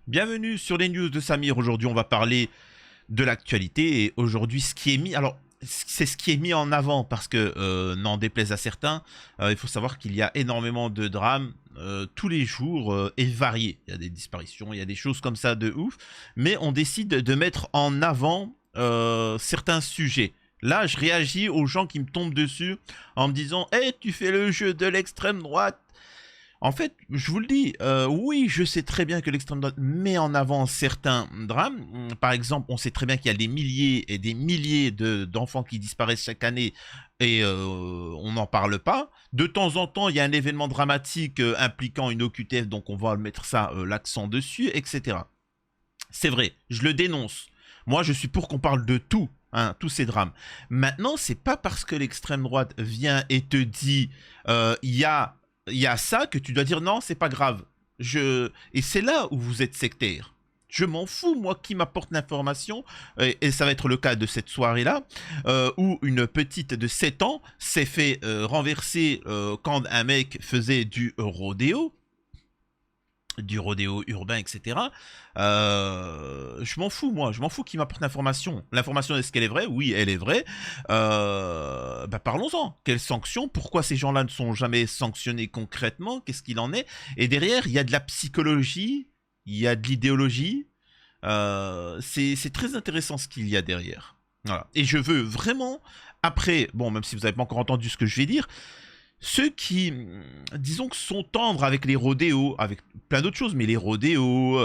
Bienvenue sur les news de Samir. Aujourd'hui, on va parler de l'actualité et aujourd'hui, ce qui est mis... Alors, c'est ce qui est mis en avant parce que, n'en déplaise à certains, il faut savoir qu'il y a énormément de drames tous les jours et variés. Il y a des disparitions, il y a des choses comme ça de ouf, mais on décide de mettre en avant certains sujets. Là, je réagis aux gens qui me tombent dessus en me disant « Hey, tu fais le jeu de l'extrême droite !» En fait, je vous le dis, oui, je sais très bien que l'extrême droite met en avant certains drames. Par exemple, on sait très bien qu'il y a des milliers et des milliers d'enfants qui disparaissent chaque année et on n'en parle pas. De temps en temps, il y a un événement dramatique impliquant une OQTF, donc on va mettre ça, l'accent dessus, etc. C'est vrai, je le dénonce. Moi, je suis pour qu'on parle de tout. Hein, tous ces drames. Maintenant, c'est pas parce que l'extrême droite vient et te dit il y a ça que tu dois dire non, c'est pas grave. Et c'est là où vous êtes sectaire. Je m'en fous, moi, qui m'apporte l'information, et ça va être le cas de cette soirée-là, où une petite de 7 ans s'est fait renverser quand un mec faisait du rodéo urbain, etc. Je m'en fous, moi. Je m'en fous qui m'apporte l'information. L'information, est-ce qu'elle est vraie? Oui, elle est vraie. Bah, parlons-en. Quelles sanctions? Pourquoi ces gens-là ne sont jamais sanctionnés concrètement? Qu'est-ce qu'il en est? Et derrière, il y a de la psychologie, il y a de l'idéologie. C'est très intéressant ce qu'il y a derrière. Voilà. Et je veux vraiment, après, bon, même si vous n'avez pas encore entendu ce que je vais dire, ceux qui, disons que sont tendres avec les rodéos, avec plein d'autres choses, mais les rodéos,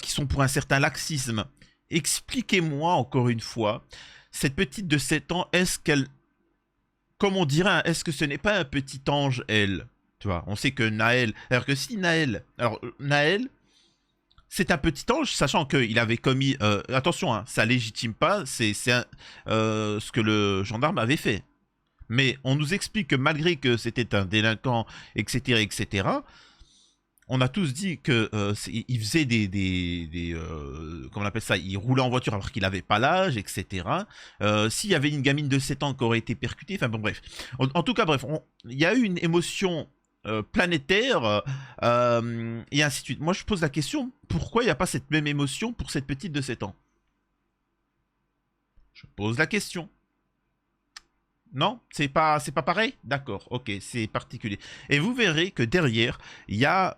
qui sont pour un certain laxisme, expliquez-moi encore une fois, cette petite de 7 ans, est-ce qu'elle, comme on dirait, hein, est-ce que ce n'est pas un petit ange, elle? Tu vois, on sait que Naël, alors que si Naël, alors Naël, c'est un petit ange, sachant qu'il avait commis, attention, hein, ça légitime pas, ce que le gendarme avait fait. Mais on nous explique que malgré que c'était un délinquant, etc., etc., on a tous dit que il faisait comment on appelle ça, il roulait en voiture alors qu'il n'avait pas l'âge, etc. S'il y avait une gamine de 7 ans qui aurait été percutée, enfin bon bref. En tout cas bref, il y a eu une émotion planétaire et ainsi de suite. Moi je pose la question, pourquoi il n'y a pas cette même émotion pour cette petite de 7 ans? Je pose la question. Non, c'est pas pareil. D'accord, ok, c'est particulier. Et vous verrez que derrière, il y a,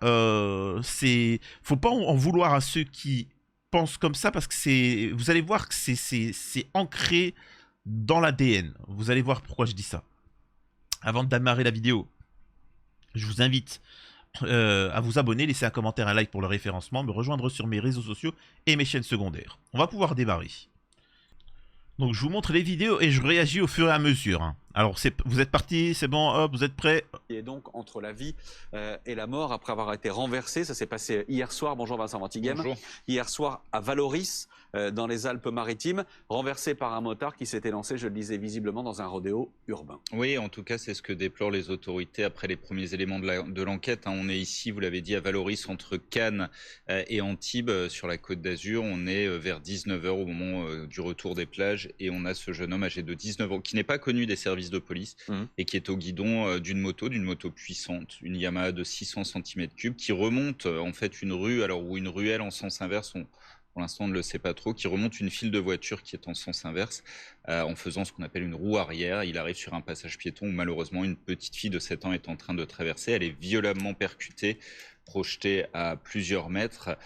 faut pas en vouloir à ceux qui pensent comme ça parce que vous allez voir que c'est ancré dans l'ADN. Vous allez voir pourquoi je dis ça. Avant de démarrer la vidéo, je vous invite à vous abonner, laisser un commentaire, un like pour le référencement, me rejoindre sur mes réseaux sociaux et mes chaînes secondaires. On va pouvoir démarrer. Donc je vous montre les vidéos et je réagis au fur et à mesure. Hein. Alors vous êtes partis, c'est bon, hop, vous êtes prêts? Et donc entre la vie et la mort après avoir été renversé. Ça s'est passé hier soir. Bonjour Vincent Ventighem. Bonjour. Hier soir à Valoris, dans les Alpes-Maritimes, renversé par un motard qui s'était lancé, je le disais, visiblement dans un rodéo urbain. Oui, en tout cas, c'est ce que déplorent les autorités après les premiers éléments de l'enquête. Hein. On est ici, vous l'avez dit, à Valoris, entre Cannes et Antibes, sur la Côte d'Azur. On est vers 19 h au moment du retour des plages et on a ce jeune homme âgé de 19 ans qui n'est pas connu des services de police et qui est au guidon d'une moto puissante, une Yamaha de 600 cm3 qui remonte en fait une rue, ou une ruelle en sens inverse, pour l'instant on ne le sait pas trop, qui remonte une file de voitures qui est en sens inverse en faisant ce qu'on appelle une roue arrière. Il arrive sur un passage piéton où malheureusement une petite fille de 7 ans est en train de traverser. Elle est violemment percutée, projetée à plusieurs mètres.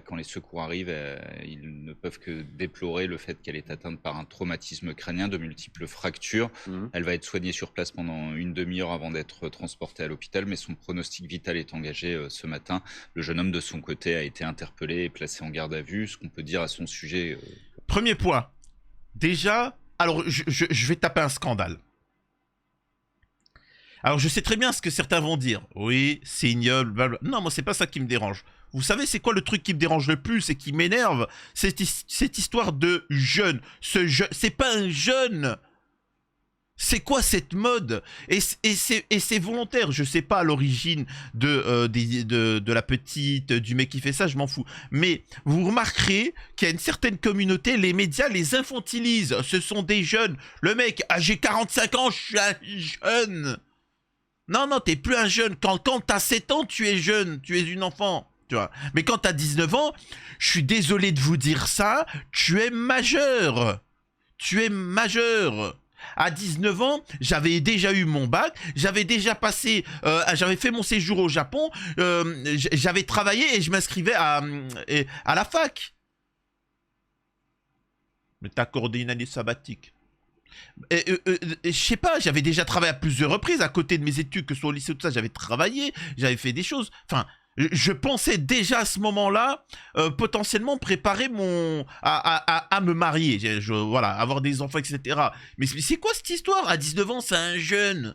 Quand les secours arrivent, ils ne peuvent que déplorer le fait qu'elle est atteinte par un traumatisme crânien, de multiples fractures. Elle va être soignée sur place pendant une demi-heure avant d'être transportée à l'hôpital, mais son pronostic vital est engagé ce matin. Le jeune homme de son côté a été interpellé et placé en garde à vue. Ce qu'on peut dire à son sujet... Premier point. Déjà, alors je vais taper un scandale. Alors je sais très bien ce que certains vont dire. Oui, c'est ignoble, blablabla. Non, moi c'est pas ça qui me dérange. Vous savez c'est quoi le truc qui me dérange le plus et qui m'énerve? Cette histoire de jeune. C'est pas un jeune. C'est quoi cette mode? Et c'est volontaire. Je sais pas à l'origine de la petite, du mec qui fait ça, je m'en fous. Mais vous remarquerez qu'il y a une certaine communauté, les médias les infantilisent. Ce sont des jeunes. Le mec, ah, j'ai 45 ans, je suis un jeune. Non, non, t'es plus un jeune. Quand t'as 7 ans, tu es jeune. Tu es une enfant. tu vois. Mais quand t'as 19 ans, je suis désolé de vous dire ça, tu es majeur. Tu es majeur. À 19 ans, j'avais déjà eu mon bac, j'avais déjà passé, j'avais fait mon séjour au Japon, j'avais travaillé et je m'inscrivais à la fac. Mais t'as accordé une année sabbatique. Je sais pas, j'avais déjà travaillé à plusieurs reprises à côté de mes études, que ce soit au lycée, tout ça, j'avais travaillé, j'avais fait des choses. Enfin, je pensais déjà à ce moment-là, potentiellement préparer à me marier, voilà, avoir des enfants, etc. Mais c'est quoi cette histoire? À 19 ans, c'est un jeune.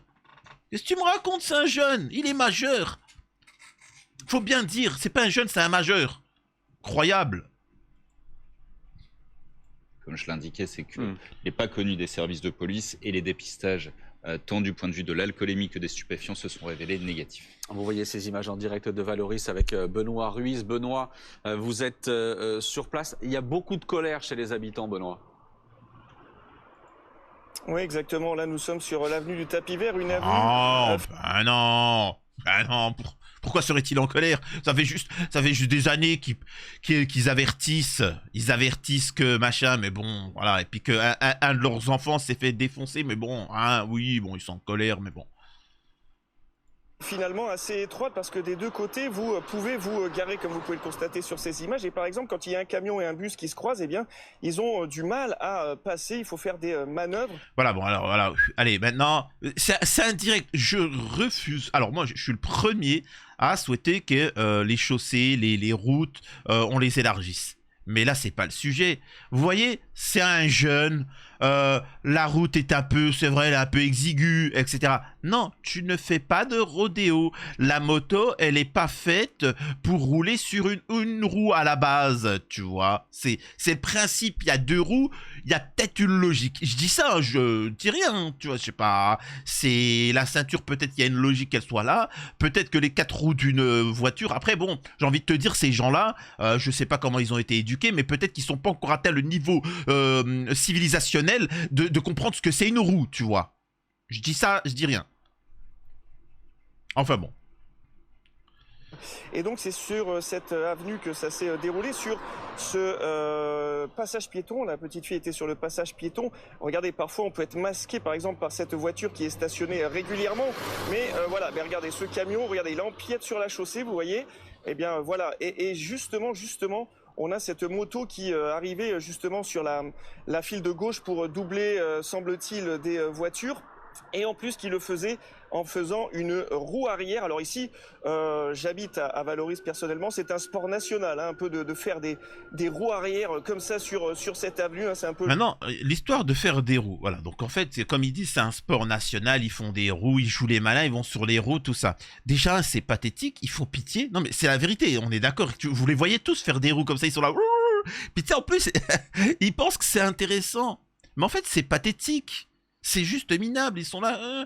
Qu'est-ce que tu me racontes, c'est un jeune? Il est majeur. Faut bien dire, c'est pas un jeune, c'est un majeur. Croyable. Comme je l'indiquais, c'est qu'il n'est pas connu des services de police et les dépistages, tant du point de vue de l'alcoolémie que des stupéfiants, se sont révélés négatifs. Vous voyez ces images en direct de Valoris avec Benoît Ruiz. Benoît, vous êtes sur place. Il y a beaucoup de colère chez les habitants, Benoît. Oui, exactement. Là, nous sommes sur l'avenue du Tapis Vert, une avenue... Oh, ben non. Ben non, pourquoi serait-il en colère? Ça fait juste des années qu'ils avertissent. Ils avertissent que machin, mais bon, voilà. Et puis que un de leurs enfants s'est fait défoncer, mais bon, hein, oui, bon, ils sont en colère, mais bon. Finalement assez étroite parce que des deux côtés vous pouvez vous garer comme vous pouvez le constater sur ces images et par exemple quand il y a un camion et un bus qui se croisent, eh bien ils ont du mal à passer, il faut faire des manœuvres. Voilà, bon alors voilà, allez maintenant c'est indirect, je refuse. Alors moi je suis le premier à souhaiter que les chaussées, les routes, on les élargisse. Mais là c'est pas le sujet. Vous voyez, c'est un jeune, la route est un peu, c'est vrai, elle est un peu exiguë, etc. Non, tu ne fais pas de rodéo. La moto, elle est pas faite pour rouler sur une roue à la base, tu vois. C'est le principe, il y a deux roues, il y a peut-être une logique. Je dis ça, je dis rien, tu vois, je sais pas. C'est la ceinture, peut-être qu'il y a une logique qu'elle soit là. Peut-être que les quatre roues d'une voiture, après bon, j'ai envie de te dire, ces gens-là, je sais pas comment ils ont été éduqués, mais peut-être qu'ils sont pas encore atteint le niveau civilisationnel de comprendre ce que c'est une roue, tu vois. Je dis ça, je dis rien. Enfin bon. Et donc c'est sur cette avenue que ça s'est déroulé, sur ce passage piéton. La petite fille était sur le passage piéton. Regardez, parfois on peut être masqué par exemple par cette voiture qui est stationnée régulièrement. Mais voilà, mais regardez ce camion, regardez, il empiète sur la chaussée, vous voyez. Eh bien voilà, et justement, on a cette moto qui arrivait justement sur la file de gauche pour doubler, semble-t-il, des voitures. Et en plus qui le faisait en faisant une roue arrière. Alors ici, j'habite à Valoris personnellement, c'est un sport national, hein, un peu de faire des roues arrière comme ça sur cette avenue, hein, c'est un peu... Maintenant, l'histoire de faire des roues, voilà, donc en fait, comme ils disent, c'est un sport national, ils font des roues, ils jouent les malins, ils vont sur les roues, tout ça. Déjà, c'est pathétique, il faut pitié. Non mais c'est la vérité, on est d'accord, vous les voyez tous faire des roues comme ça, ils sont là... Puis tu sais, en plus, ils pensent que c'est intéressant. Mais en fait, c'est pathétique. C'est juste minable, ils sont là,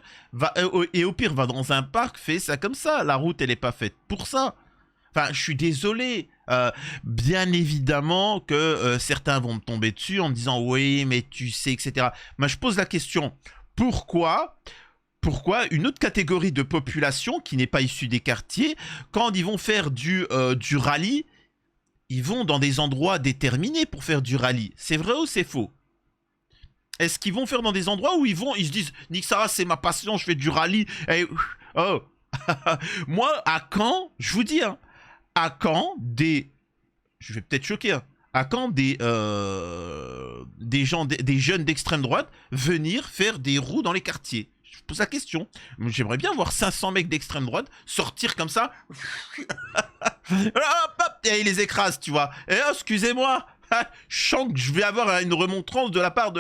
et au pire, va dans un parc, fais ça comme ça. La route, elle est pas faite pour ça. Enfin, je suis désolé. Bien évidemment que certains vont me tomber dessus en me disant, oui, mais tu sais, etc. Mais je pose la question, pourquoi une autre catégorie de population qui n'est pas issue des quartiers, quand ils vont faire du rallye, ils vont dans des endroits déterminés pour faire du rallye? C'est vrai ou c'est faux? Est-ce qu'ils vont faire dans des endroits où ils se disent, Nick Sarah, c'est ma passion, je fais du rallye. Et, oh. Moi, à Caen, je vous dis, hein, à Caen, je vais peut-être choquer, hein, à Caen, des jeunes d'extrême droite venir faire des roues dans les quartiers. Je pose la question. J'aimerais bien voir 500 mecs d'extrême droite sortir comme ça. Et ils les écrasent, tu vois. Et oh, excusez-moi. Je sens que je vais avoir une remontrance de la part de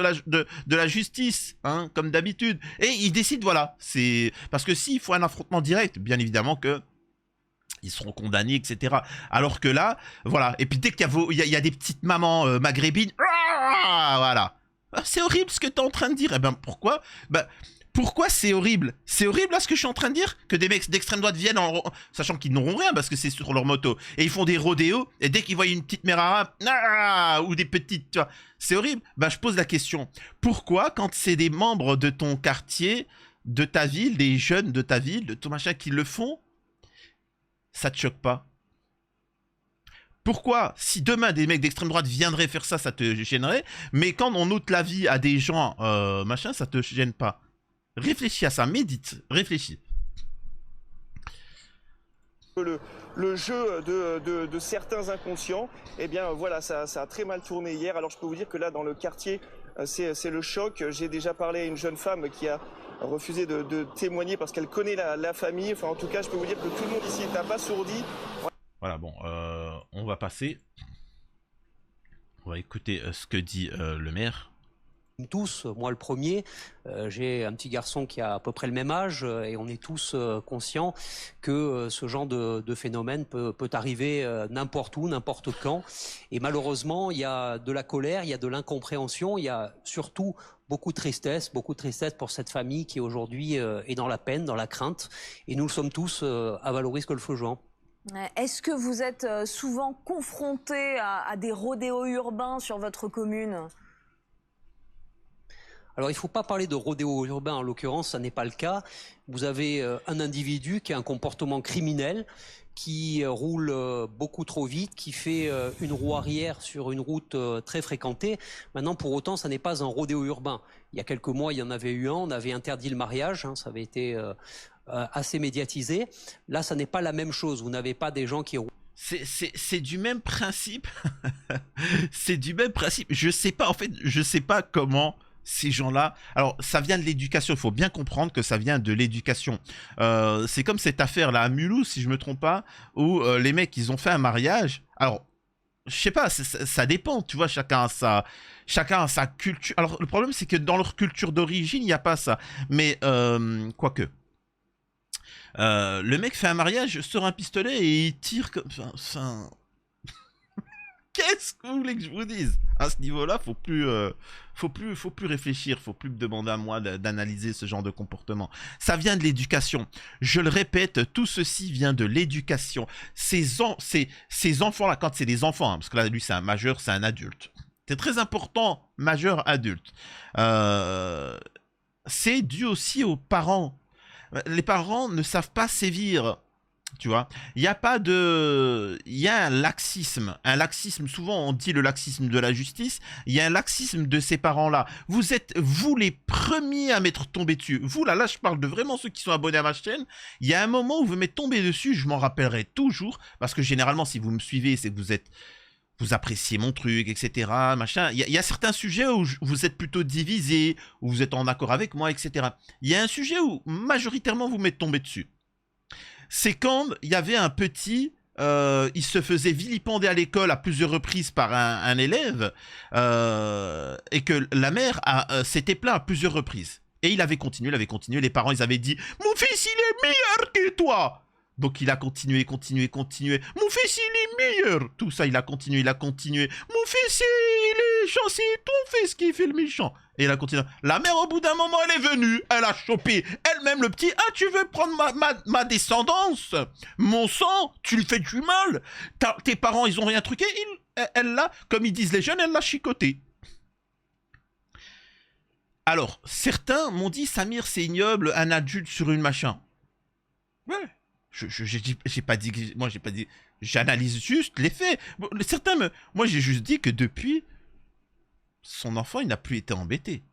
la justice, hein, comme d'habitude. Et ils décident, voilà, c'est... Parce que s'il faut un affrontement direct, bien évidemment que ils seront condamnés, etc. Alors que là, voilà. Et puis dès qu'il y a des petites mamans maghrébines, voilà. C'est horrible ce que tu es en train de dire. Eh ben pourquoi? Pourquoi c'est horrible? C'est horrible là ce que je suis en train de dire? Que des mecs d'extrême droite viennent sachant qu'ils n'auront rien parce que c'est sur leur moto. Et ils font des rodéos et dès qu'ils voient une petite mère arabe ou des petites, tu vois, c'est horrible. Je pose la question. Pourquoi quand c'est des membres de ton quartier, de ta ville, des jeunes de ta ville, de ton machin qui le font, ça te choque pas? Pourquoi, si demain des mecs d'extrême droite viendraient faire ça, ça te gênerait, mais quand on ôte la vie à des gens, machin, ça te gêne pas? Réfléchis à ça, médite, réfléchis. Le jeu de certains inconscients, eh bien voilà, ça a très mal tourné hier. Alors je peux vous dire que là, dans le quartier, c'est le choc. J'ai déjà parlé à une jeune femme qui a refusé de témoigner parce qu'elle connaît la famille. Enfin, en tout cas, je peux vous dire que tout le monde ici est abasourdi. Voilà, bon, on va passer. On va écouter ce que dit le maire. Tous, moi le premier, j'ai un petit garçon qui a à peu près le même âge et on est tous conscients que ce genre de phénomène peut arriver n'importe où, n'importe quand. Et malheureusement, il y a de la colère, il y a de l'incompréhension, il y a surtout beaucoup de tristesse pour cette famille qui aujourd'hui est dans la peine, dans la crainte. Et nous le sommes tous à Valoris-Golfe-Juan. Est-ce que vous êtes souvent confronté à des rodéos urbains sur votre commune ? Alors il ne faut pas parler de rodéo urbain, en l'occurrence, ça n'est pas le cas. Vous avez un individu qui a un comportement criminel, qui roule beaucoup trop vite, qui fait une roue arrière sur une route très fréquentée. Maintenant, pour autant, ça n'est pas un rodéo urbain. Il y a quelques mois, il y en avait eu un, on avait interdit le mariage, hein, ça avait été assez médiatisé. Là, ça n'est pas la même chose, vous n'avez pas des gens qui roulent. C'est du même principe. C'est du même principe. Je sais pas, en fait, je sais pas comment... Ces gens-là, alors ça vient de l'éducation, il faut bien comprendre que ça vient de l'éducation. C'est comme cette affaire-là à Mulhouse, si je me trompe pas, où les mecs, ils ont fait un mariage. Alors, je sais pas, ça dépend, tu vois, chacun a sa culture. Alors, le problème, c'est que dans leur culture d'origine, il n'y a pas ça. Mais, quoique. Le mec fait un mariage sur un pistolet et il tire comme... Enfin... Qu'est-ce que vous voulez que je vous dise? À ce niveau-là, faut plus réfléchir, faut plus me demander à moi d'analyser ce genre de comportement. Ça vient de l'éducation. Je le répète, tout ceci vient de l'éducation. Ces enfants-là, quand c'est des enfants, hein, parce que là, lui, c'est un majeur, c'est un adulte. C'est très important, majeur, adulte. C'est dû aussi aux parents. Les parents ne savent pas sévir. Tu vois, il y a pas de... Il y a un laxisme. Un laxisme, souvent on dit le laxisme de la justice. Il y a un laxisme de ces parents-là. Vous êtes, vous, les premiers à m'être tombé dessus. Vous, là, je parle de vraiment ceux qui sont abonnés à ma chaîne. Il y a un moment où vous m'êtes tombé dessus, je m'en rappellerai toujours. Parce que généralement, si vous me suivez, c'est que vous appréciez mon truc, etc. Machin. Il y a certains sujets où vous êtes plutôt divisés, où vous êtes en accord avec moi, etc. Il y a un sujet où majoritairement vous m'êtes tombé dessus. C'est quand il y avait un petit, il se faisait vilipender à l'école à plusieurs reprises par un élève, et que la mère s'était plaint à plusieurs reprises. Et il avait continué, les parents ils avaient dit « Mon fils il est meilleur que toi !» Donc il a continué. « Mon fils il est meilleur !» Tout ça il a continué. « Mon fils il est méchant, c'est ton fils qui fait le méchant !» Et il a continué. La mère, au bout d'un moment, elle est venue. Elle a chopé elle-même le petit. Ah, tu veux prendre ma descendance? Mon sang? Tu lui fais du mal? Tes parents, ils ont rien truqué. Elle l'a, comme ils disent les jeunes, elle l'a chicoté. Alors, certains m'ont dit, Samir, c'est ignoble, un adulte sur une machin. Ouais. J'ai pas dit... Moi, j'ai pas dit... J'analyse juste les faits. Certains me... Moi, j'ai juste dit que depuis... Son enfant, il n'a plus été embêté.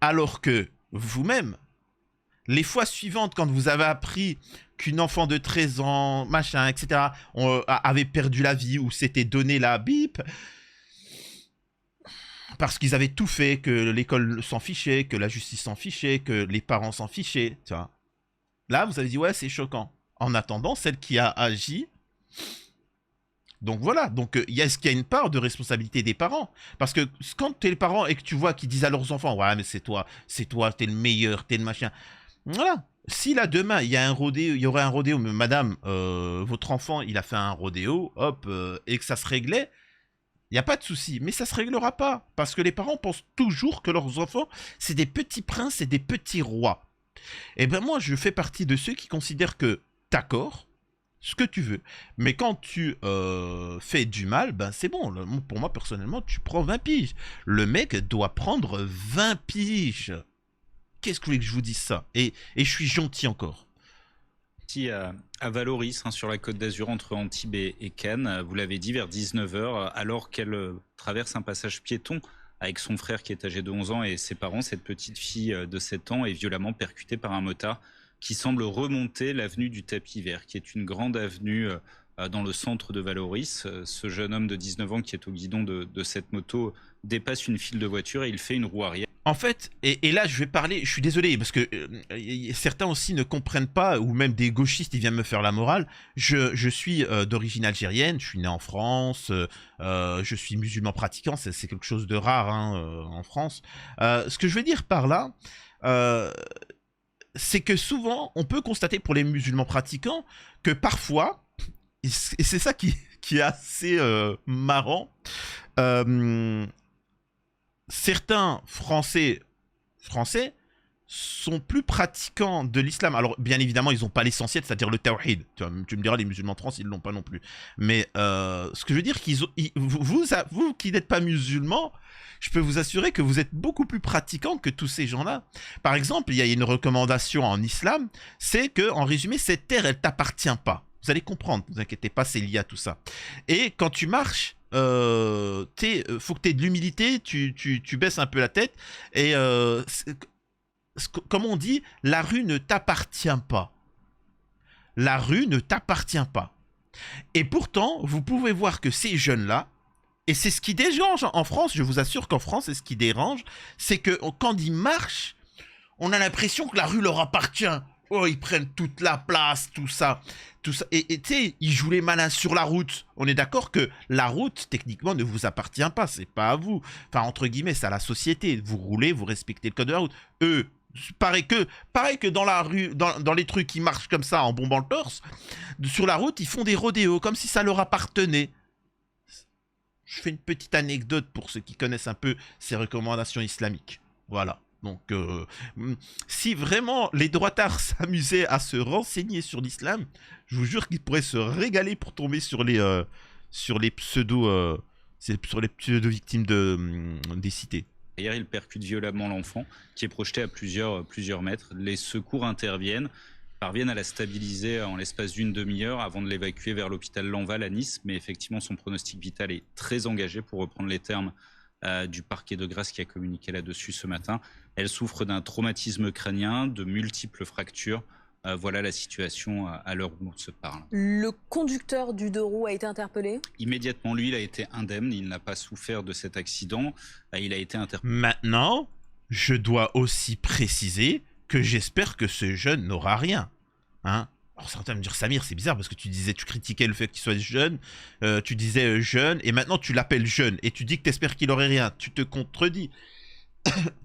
Alors que vous-même, les fois suivantes, quand vous avez appris qu'une enfant de 13 ans, machin, etc., avait perdu la vie ou s'était donné la bip, parce qu'ils avaient tout fait, que l'école s'en fichait, que la justice s'en fichait, que les parents s'en fichaient, tu vois. Là, vous avez dit, ouais, c'est choquant. En attendant, celle qui a agi... Donc voilà, donc est-ce qu'il y a une part de responsabilité des parents? Parce que quand t'es les parents et que tu vois qu'ils disent à leurs enfants, ouais mais c'est toi, t'es le meilleur, t'es le machin. Voilà. Si là demain il y a un rodéo, il y aurait un rodéo, mais madame, votre enfant il a fait un rodéo, hop, et que ça se réglait, il n'y a pas de souci. Mais ça se réglera pas. Parce que les parents pensent toujours que leurs enfants, c'est des petits princes et des petits rois. Et ben moi je fais partie de ceux qui considèrent que, d'accord, ce que tu veux. Mais quand tu fais du mal, ben c'est bon. Pour moi, personnellement, tu prends 20 piges. Le mec doit prendre 20 piges. Qu'est-ce que vous voulez que je vous dise ça? Et je suis gentil encore. Ici à Valoris, sur la Côte d'Azur, entre Antibes et Cannes. Vous l'avez dit, vers 19h, alors qu'elle traverse un passage piéton avec son frère qui est âgé de 11 ans et ses parents, cette petite fille de 7 ans est violemment percutée par un motard qui semble remonter l'avenue du Tapis Vert, qui est une grande avenue dans le centre de Valoris. Ce jeune homme de 19 ans qui est au guidon de cette moto dépasse une file de voitures et il fait une roue arrière. En fait, et là je vais parler, je suis désolé parce que certains aussi ne comprennent pas, ou même des gauchistes ils viennent me faire la morale. Je suis d'origine algérienne, je suis né en France, je suis musulman pratiquant, c'est quelque chose de rare en France. Ce que je veux dire par là, c'est que souvent on peut constater pour les musulmans pratiquants que parfois, et c'est ça qui est assez marrant, certains Français sont plus pratiquants de l'islam. Alors, bien évidemment, ils n'ont pas l'essentiel, c'est-à-dire le tawhid. Tu me diras, les musulmans trans, ils ne l'ont pas non plus. Mais ce que je veux dire, vous qui n'êtes pas musulmans, je peux vous assurer que vous êtes beaucoup plus pratiquants que tous ces gens-là. Par exemple, il y a une recommandation en islam, c'est que, en résumé, cette terre, elle t'appartient pas. Vous allez comprendre, ne vous inquiétez pas, c'est lié à tout ça. Et quand tu marches, faut que tu aies de l'humilité, tu baisses un peu la tête, et comme on dit, la rue ne t'appartient pas. La rue ne t'appartient pas. Et pourtant, vous pouvez voir que ces jeunes-là, et c'est ce qui dérange en France, je vous assure qu'en France, c'est ce qui dérange, c'est que quand ils marchent, on a l'impression que la rue leur appartient. Oh, ils prennent toute la place, tout ça. Et tu sais, ils jouent les malins sur la route. On est d'accord que la route, techniquement, ne vous appartient pas. C'est pas à vous. Enfin, entre guillemets, c'est à la société. Vous roulez, vous respectez le code de la route. Eux, pareil que dans la rue, dans les trucs qui marchent comme ça, en bombant le torse, sur la route, ils font des rodéos, comme si ça leur appartenait. Je fais une petite anecdote pour ceux qui connaissent un peu ces recommandations islamiques. Voilà. Donc, si vraiment les droitards s'amusaient à se renseigner sur l'islam, je vous jure qu'ils pourraient se régaler pour tomber sur les pseudo-victimes des cités. Hier, il percute violemment l'enfant, qui est projeté à plusieurs mètres. Les secours interviennent, parviennent à la stabiliser en l'espace d'une demi-heure avant de l'évacuer vers l'hôpital Lanval à Nice. Mais effectivement, son pronostic vital est très engagé, pour reprendre les termes du parquet de Grasse qui a communiqué là-dessus ce matin. Elle souffre d'un traumatisme crânien, de multiples fractures. Voilà la situation à l'heure où on se parle. Le conducteur du deux roues a été interpellé? Immédiatement, lui, il a été indemne. Il n'a pas souffert de cet accident. Il a été interpellé. Maintenant, je dois aussi préciser que j'espère que ce jeune n'aura rien. Hein? Alors certains vont me dire, Samir, c'est bizarre parce que tu critiquais le fait qu'il soit jeune, tu disais jeune, et maintenant tu l'appelles jeune, et tu dis que tu espères qu'il aurait rien. Tu te contredis.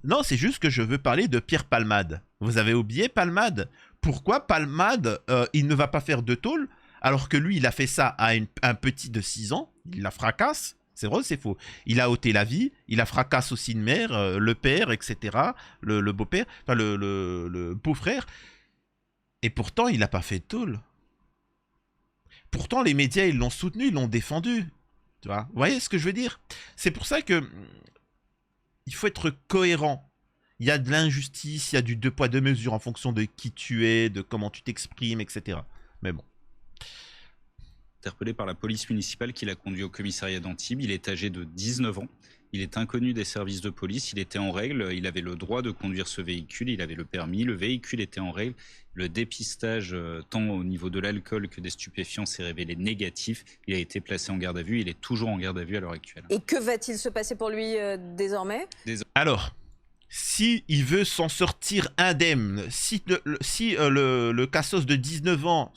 Non, c'est juste que je veux parler de Pierre Palmade. Vous avez oublié Palmade? Pourquoi Palmade, il ne va pas faire de tôle, alors que lui, il a fait ça à un petit de 6 ans, il la fracasse? C'est vrai ou c'est faux? Il a ôté la vie, il a fracasse aussi une mère, le père, etc., le beau-père, enfin le beau-frère. Et pourtant, il n'a pas fait de tôle. Pourtant, les médias, ils l'ont soutenu, ils l'ont défendu. Tu vois? Vous voyez ce que je veux dire? C'est pour ça que il faut être cohérent. Il y a de l'injustice, il y a du deux poids deux mesures en fonction de qui tu es, de comment tu t'exprimes, etc. Mais bon. Interpellé par la police municipale qui l'a conduit au commissariat d'Antibes. Il est âgé de 19 ans. Il est inconnu des services de police. Il était en règle. Il avait le droit de conduire ce véhicule. Il avait le permis. Le véhicule était en règle. Le dépistage, tant au niveau de l'alcool que des stupéfiants, s'est révélé négatif. Il a été placé en garde à vue. Il est toujours en garde à vue à l'heure actuelle. Et que va-t-il se passer pour lui désormais? Alors, si il veut s'en sortir indemne, si le cassos de 19 ans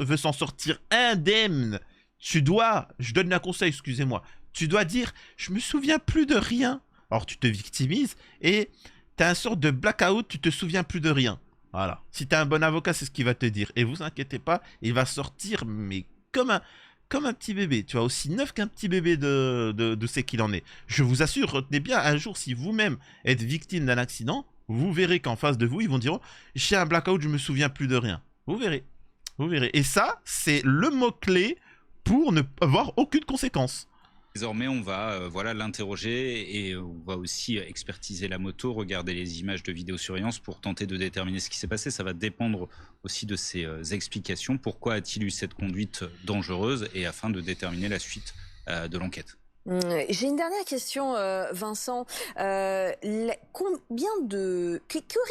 veut s'en sortir indemne, je donne un conseil, excusez-moi, tu dois dire, je me souviens plus de rien. Alors tu te victimises et tu as un sorte de blackout, tu te souviens plus de rien. Voilà. Si tu as un bon avocat, c'est ce qu'il va te dire. Et vous inquiétez pas, il va sortir, mais comme un petit bébé. Tu vois, aussi neuf qu'un petit bébé de ce qu'il en est. Je vous assure, retenez bien, un jour, si vous-même êtes victime d'un accident, vous verrez qu'en face de vous, ils vont dire, oh, j'ai un blackout, je me souviens plus de rien. Vous verrez. Vous verrez. Et ça, c'est le mot-clé pour ne avoir aucune conséquence. Désormais, on va voilà, l'interroger et on va aussi expertiser la moto, regarder les images de vidéosurveillance pour tenter de déterminer ce qui s'est passé. Ça va dépendre aussi de ses explications. Pourquoi a-t-il eu cette conduite dangereuse et afin de déterminer la suite de l'enquête. J'ai une dernière question, Vincent. Que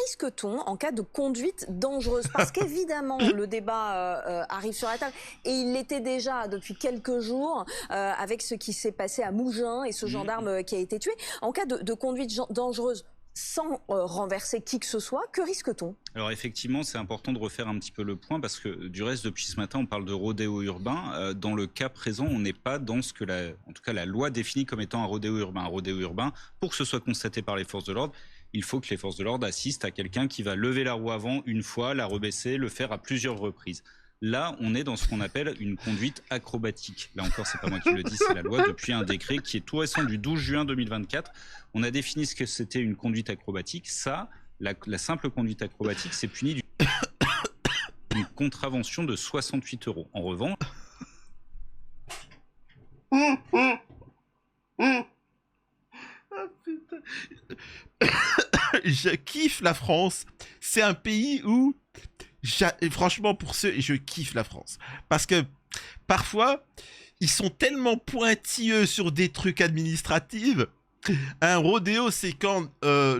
risque-t-on en cas de conduite dangereuse? Parce qu'évidemment, le débat arrive sur la table et il l'était déjà depuis quelques jours avec ce qui s'est passé à Mougins et ce gendarme qui a été tué. En cas de conduite dangereuse, sans renverser qui que ce soit, que risque-t-on? Alors effectivement, c'est important de refaire un petit peu le point parce que du reste, depuis ce matin, on parle de rodéo urbain. Dans le cas présent, on n'est pas dans ce que en tout cas, la loi définit comme étant un rodéo urbain. Un rodéo urbain, pour que ce soit constaté par les forces de l'ordre, il faut que les forces de l'ordre assistent à quelqu'un qui va lever la roue avant une fois, la rebaisser, le faire à plusieurs reprises. Là, on est dans ce qu'on appelle une conduite acrobatique. Là encore, c'est pas moi qui le dis, c'est la loi depuis un décret qui est tout récent du 12 juin 2024. On a défini ce que c'était une conduite acrobatique. Ça, la simple conduite acrobatique, c'est puni d'une contravention de 68 €. En revanche... Je kiffe la France. C'est un pays où... Franchement, pour ceux, je kiffe la France. Parce que parfois, ils sont tellement pointilleux sur des trucs administratifs. Un rodéo, c'est quand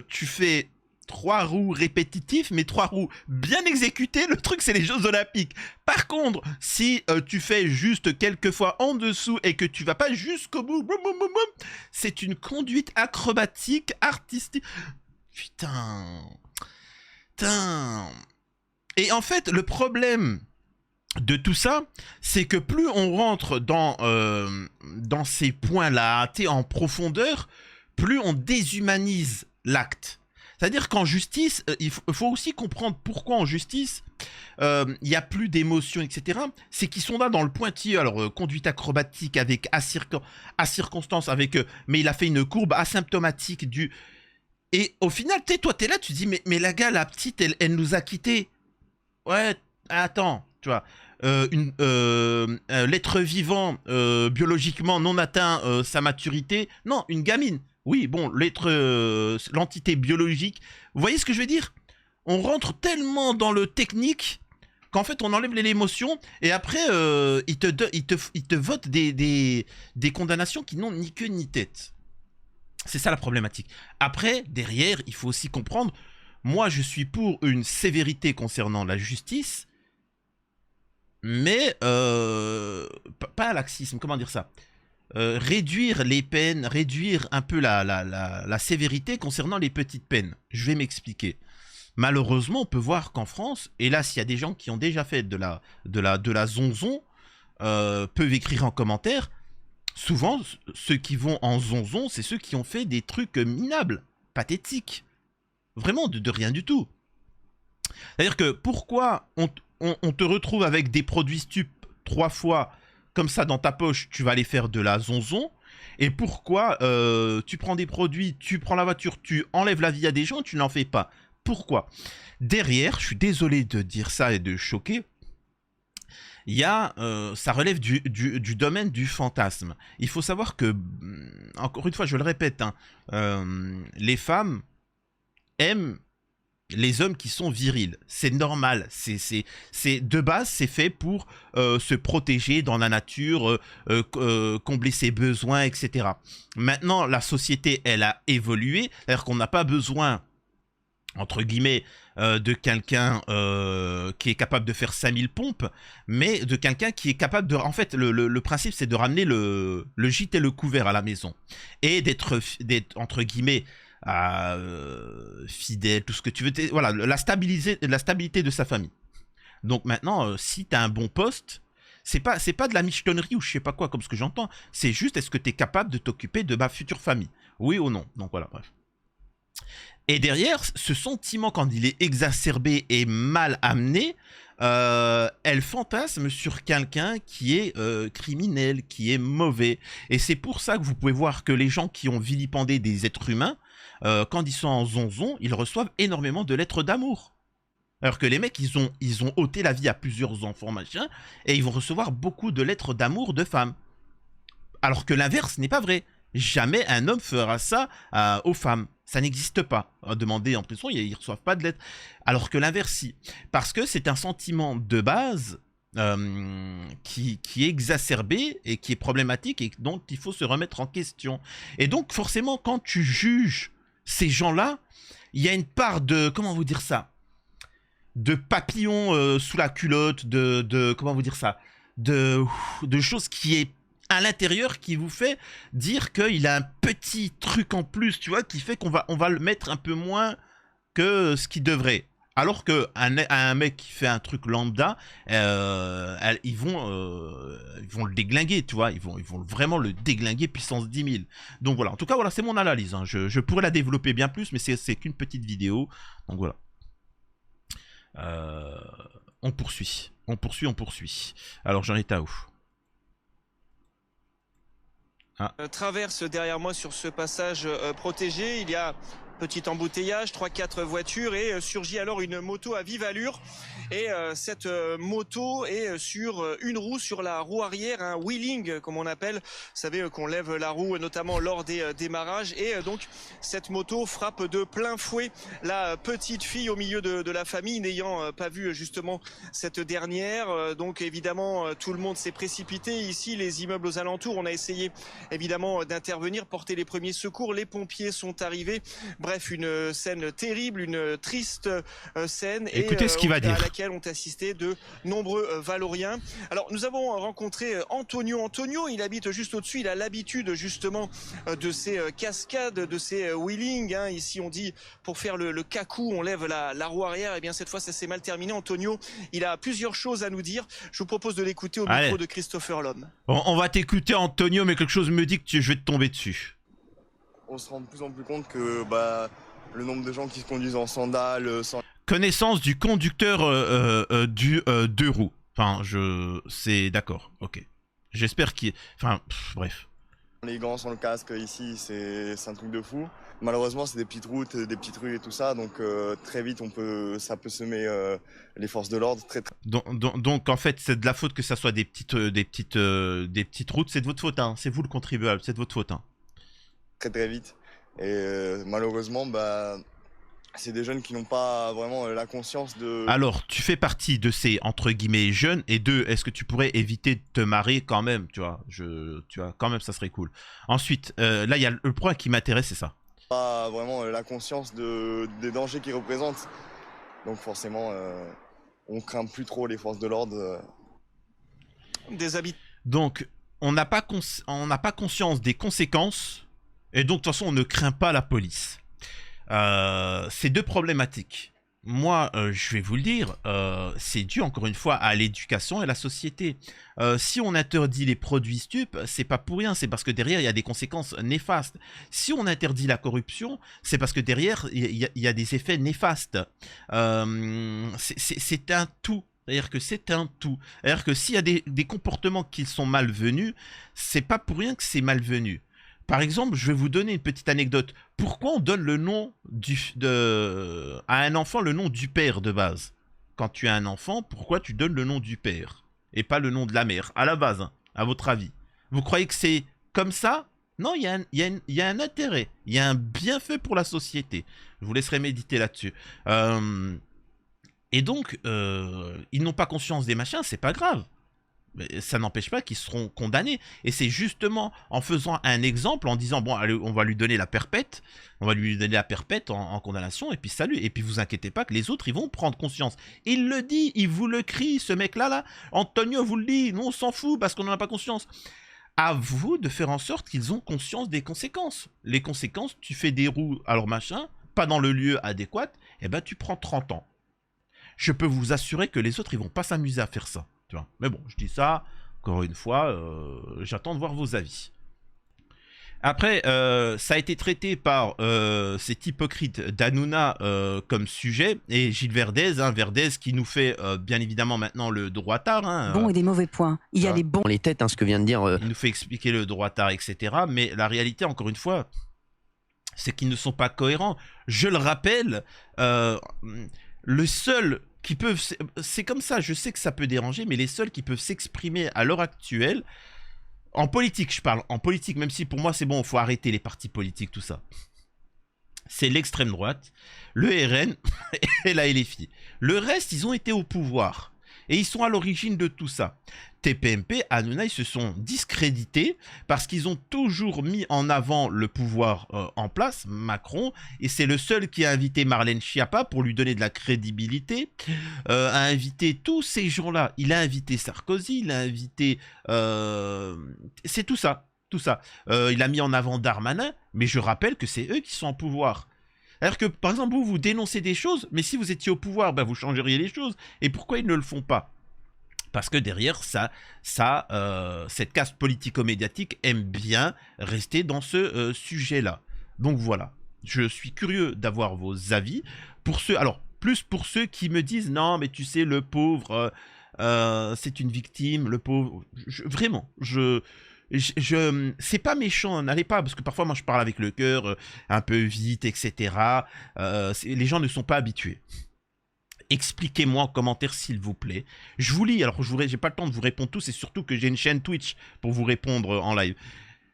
tu fais 3 roues répétitifs, mais 3 roues bien exécutées. Le truc, c'est les Jeux Olympiques. Par contre, si tu fais juste quelques fois en dessous et que tu vas pas jusqu'au bout, c'est une conduite acrobatique, artistique. Putain. Et en fait, le problème de tout ça, c'est que plus on rentre dans ces points-là, en profondeur, plus on déshumanise l'acte. C'est-à-dire qu'en justice, il faut aussi comprendre pourquoi en justice, il n'y a plus d'émotion, etc. C'est qu'ils sont là dans le pointilleux. Alors, conduite acrobatique avec à circonstance, avec... mais il a fait une courbe asymptomatique du... Et au final, tu sais, toi, t'es là, tu te dis, mais la gars, la petite, elle nous a quittés. Ouais, attends, tu vois, l'être vivant biologiquement non atteint sa maturité, non, une gamine. Oui, bon, l'entité biologique. Vous voyez ce que je veux dire? On rentre tellement dans le technique qu'en fait on enlève l'émotion et après ils te votent des condamnations qui n'ont ni queue ni tête. C'est ça la problématique. Après, derrière, il faut aussi comprendre. Moi, je suis pour une sévérité concernant la justice, mais pas laxisme, comment dire ça, réduire les peines, réduire un peu la sévérité concernant les petites peines. Je vais m'expliquer. Malheureusement, on peut voir qu'en France, et là, s'il y a des gens qui ont déjà fait de la zonzon, peuvent écrire en commentaire. Souvent, ceux qui vont en zonzon, c'est ceux qui ont fait des trucs minables, pathétiques. Vraiment de rien du tout. C'est-à-dire que pourquoi on te retrouve avec des produits stupes 3 fois comme ça dans ta poche, tu vas aller faire de la zonzon, et pourquoi tu prends des produits, tu prends la voiture, tu enlèves la vie à des gens, tu n'en fais pas. Pourquoi? Derrière, je suis désolé de dire ça et de choquer, il y a, ça relève du domaine du fantasme. Il faut savoir que, encore une fois, je le répète, hein, les femmes aiment les hommes qui sont virils. C'est normal. C'est de base, c'est fait pour se protéger dans la nature, combler ses besoins, etc. Maintenant, la société, elle a évolué. C'est-à-dire qu'on n'a pas besoin, entre guillemets, de quelqu'un qui est capable de faire 5000 pompes, mais de quelqu'un qui est capable de... En fait, le principe, c'est de ramener le gîte et le couvert à la maison. Et d'être entre guillemets, fidèle, tout ce que tu veux. Voilà, la stabilité de sa famille. Donc maintenant, si tu as un bon poste, c'est pas de la michetonnerie ou je sais pas quoi, comme ce que j'entends. C'est juste, est-ce que tu es capable de t'occuper de ma future famille? Oui ou non? Donc voilà, bref. Et derrière, ce sentiment, quand il est exacerbé et mal amené, elle fantasme sur quelqu'un qui est criminel, qui est mauvais. Et c'est pour ça que vous pouvez voir que les gens qui ont vilipendé des êtres humains, quand ils sont en zonzon, ils reçoivent énormément de lettres d'amour. Alors que les mecs, ils ont ôté la vie à plusieurs enfants, machin, et ils vont recevoir beaucoup de lettres d'amour de femmes. Alors que l'inverse n'est pas vrai. Jamais un homme fera ça aux femmes. Ça n'existe pas. Demander en prison, ils ne reçoivent pas de lettres. Alors que l'inverse, si. Parce que c'est un sentiment de base qui est exacerbé et qui est problématique et dont il faut se remettre en question. Et donc, forcément, quand tu juges ces gens-là, il y a une part de... Comment vous dire ça? De papillons sous la culotte, comment vous dire ça? De choses qui est à l'intérieur qui vous fait dire qu'il a un petit truc en plus, tu vois, qui fait qu'on va le mettre un peu moins que ce qu'il devrait. Alors qu'un mec qui fait un truc lambda, ils vont le déglinguer, tu vois, ils vont vraiment le déglinguer puissance 10 000. Donc voilà, en tout cas, voilà, c'est mon analyse, hein. Je pourrais la développer bien plus, mais c'est qu'une petite vidéo, donc voilà. On poursuit. Alors j'en étais à où? Traverse derrière moi sur ce passage protégé. Il y a petit embouteillage, 3-4 voitures et surgit alors une moto à vive allure. Et cette moto est sur une roue, sur la roue arrière, un wheeling comme on appelle. Vous savez qu'on lève la roue notamment lors des démarrages. Et donc cette moto frappe de plein fouet la petite fille au milieu de la famille, n'ayant pas vu justement cette dernière. Donc évidemment tout le monde s'est précipité ici, les immeubles aux alentours. On a essayé évidemment d'intervenir, porter les premiers secours. Les pompiers sont arrivés. Bref, une scène terrible, une triste scène. Écoutez ce qu'il va dire. À laquelle ont assisté de nombreux Valoriens. Alors, nous avons rencontré Antonio. Antonio, il habite juste au-dessus. Il a l'habitude justement de ces cascades, de ces wheelings. Hein. Ici, on dit pour faire le cacou, on lève la roue arrière. Eh bien, cette fois, ça s'est mal terminé. Antonio, il a plusieurs choses à nous dire. Je vous propose de l'écouter au micro de Christopher Lhomme. On va t'écouter, Antonio, mais quelque chose me dit que je vais te tomber dessus. On se rend de plus en plus compte que le nombre de gens qui se conduisent en sandales, sans connaissance du conducteur du deux roues. Enfin, c'est d'accord, ok. J'espère qu'il... Enfin, bref. les gants, sans le casque, ici, c'est un truc de fou. Malheureusement, c'est des petites routes, des petites rues et tout ça, donc très vite, ça peut semer les forces de l'ordre. Donc, en fait, c'est de la faute que ça soit des petites routes, c'est de votre faute, hein. C'est vous le contribuable, c'est de votre faute, hein. Très vite. Et malheureusement, c'est des jeunes qui n'ont pas vraiment la conscience de... Alors, tu fais partie de ces, entre guillemets, jeunes, et deux, est-ce que tu pourrais éviter de te marier quand même, tu vois, quand même, ça serait cool. Ensuite, là, il y a le point qui m'intéresse, c'est ça. Pas vraiment la conscience des dangers qu'ils représentent. Donc forcément, on craint plus trop les forces de l'ordre. Donc, on n'a pas conscience des conséquences, et donc, de toute façon, on ne craint pas la police. C'est deux problématiques. Moi, je vais vous le dire, c'est dû encore une fois à l'éducation et à la société. Si on interdit les produits stupes, c'est pas pour rien, c'est parce que derrière il y a des conséquences néfastes. Si on interdit la corruption, c'est parce que derrière il y a des effets néfastes. C'est un tout. C'est-à-dire que c'est un tout. C'est-à-dire que s'il y a des comportements qui sont malvenus, c'est pas pour rien que c'est malvenu. Par exemple, je vais vous donner une petite anecdote. Pourquoi on donne le nom à un enfant le nom du père de base? Quand tu as un enfant, pourquoi tu donnes le nom du père et pas le nom de la mère? À la base, hein, à votre avis. Vous croyez que c'est comme ça? Non, il y a un intérêt. Il y a un bienfait pour la société. Je vous laisserai méditer là-dessus. Et donc, ils n'ont pas conscience des machins, c'est pas grave. Mais ça n'empêche pas qu'ils seront condamnés. Et c'est justement en faisant un exemple, en disant, bon, allez, on va lui donner la perpète, en condamnation, et puis salut. Et puis vous inquiétez pas que les autres, ils vont prendre conscience. Il le dit, il vous le crie, ce mec-là, Antonio vous le dit, nous on s'en fout parce qu'on n'en a pas conscience. À vous de faire en sorte qu'ils ont conscience des conséquences. Les conséquences, tu fais des roues, alors machin, pas dans le lieu adéquat, et ben tu prends 30 ans. Je peux vous assurer que les autres, ils vont pas s'amuser à faire ça. Tu vois. Mais bon, je dis ça, encore une fois, j'attends de voir vos avis. Après, ça a été traité par cet hypocrite d'Hanouna comme sujet, et Gilles Verdez, Verdez qui nous fait bien évidemment maintenant le droitard. Bons et des mauvais points. Il y a les bons... les têtes, ce que vient de dire... Il nous fait expliquer le droitard, etc. Mais la réalité, encore une fois, c'est qu'ils ne sont pas cohérents. Je le rappelle, le seul... qui peuvent, c'est comme ça, je sais que ça peut déranger, mais les seuls qui peuvent s'exprimer à l'heure actuelle, En politique, je parle. En politique, même si pour moi, c'est bon, il faut arrêter les partis politiques, tout ça. C'est l'extrême droite, le RN et la LFI. Le reste, ils ont été au pouvoir. Et ils sont à l'origine de tout ça. TPMP, Hanouna, ils se sont discrédités parce qu'ils ont toujours mis en avant le pouvoir en place, Macron, et c'est le seul qui a invité Marlène Schiappa pour lui donner de la crédibilité, a invité tous ces gens-là. Il a invité Sarkozy, il a invité... c'est tout ça, tout ça. Il a mis en avant Darmanin, mais je rappelle que c'est eux qui sont en pouvoir. Alors que, par exemple, vous dénoncez des choses, mais si vous étiez au pouvoir, ben, vous changeriez les choses. Et pourquoi ils ne le font pas? Parce que derrière, cette caste politico-médiatique aime bien rester dans ce sujet-là. Donc voilà, je suis curieux d'avoir vos avis. Pour ceux, alors, plus pour ceux qui me disent, non, mais tu sais, le pauvre, c'est une victime, le pauvre... Vraiment, c'est pas méchant, n'allez pas, parce que parfois moi je parle avec le cœur un peu vite, etc. Les gens ne sont pas habitués. Expliquez-moi en commentaire s'il vous plaît. Je vous lis, alors j'ai pas le temps de vous répondre tous, et surtout que j'ai une chaîne Twitch pour vous répondre en live.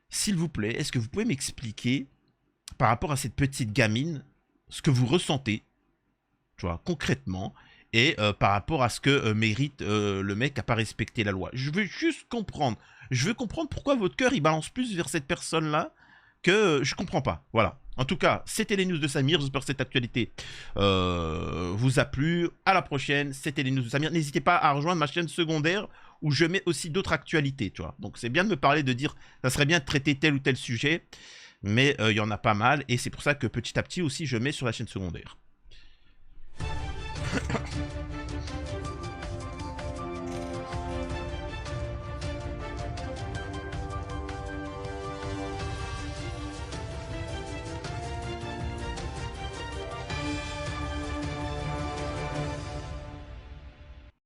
S'il vous plaît, est-ce que vous pouvez m'expliquer, par rapport à cette petite gamine, ce que vous ressentez, tu vois, concrètement, et par rapport à ce que mérite le mec à pas respecter la loi. Je veux juste comprendre. Je veux comprendre pourquoi votre cœur il balance plus vers cette personne-là que je comprends pas. Voilà. En tout cas, c'était les news de Samir. J'espère que cette actualité vous a plu. À la prochaine. C'était les news de Samir. N'hésitez pas à rejoindre ma chaîne secondaire où je mets aussi d'autres actualités. Tu vois. Donc c'est bien de me parler, de dire ça serait bien de traiter tel ou tel sujet. Mais il y en a pas mal. Et c'est pour ça que petit à petit aussi je mets sur la chaîne secondaire.